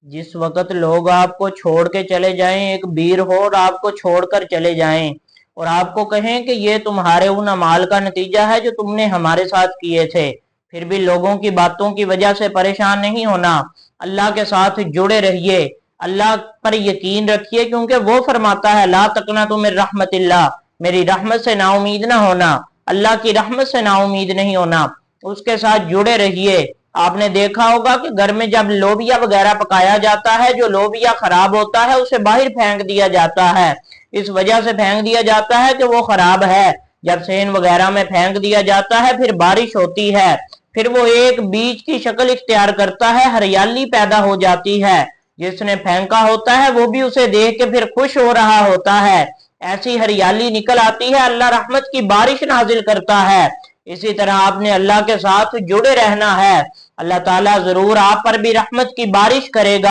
जिस वक्त लोग आपको छोड़ के चले जाएं, एक वीर हो और आपको छोड़कर चले जाएं और आपको कहें कि ये तुम्हारे उन अमाल का नतीजा है जो तुमने हमारे साथ किए थे, फिर भी लोगों की बातों की वजह से परेशान नहीं होना। अल्लाह के साथ जुड़े रहिए, अल्लाह पर यकीन रखिए, क्योंकि वो फरमाता है ला तकना तुम रहमतिल्लाह, मेरी रहमत से नाउमीद ना होना, अल्लाह की रहमत से नाउमीद नहीं होना। उसके साथ जुड़े रहिए। आपने देखा होगा कि घर में जब लोबिया वगैरह पकाया जाता है, जो लोबिया खराब होता है उसे बाहर फेंक दिया जाता है। इस वजह से फेंक दिया जाता है कि वो खराब है। जब सेन वगैरह में फेंक दिया जाता है, फिर बारिश होती है, फिर वो एक बीज की शक्ल इख्तियार करता है, हरियाली पैदा हो जाती है। जिसने फेंका होता है वो भी उसे देख के फिर खुश हो रहा होता है, ऐसी हरियाली निकल आती है, अल्लाह रहमत की बारिश नाजिल करता है। इसी तरह आपने अल्लाह के साथ जुड़े रहना है, अल्लाह ताला जरूर आप पर भी रहमत की बारिश करेगा।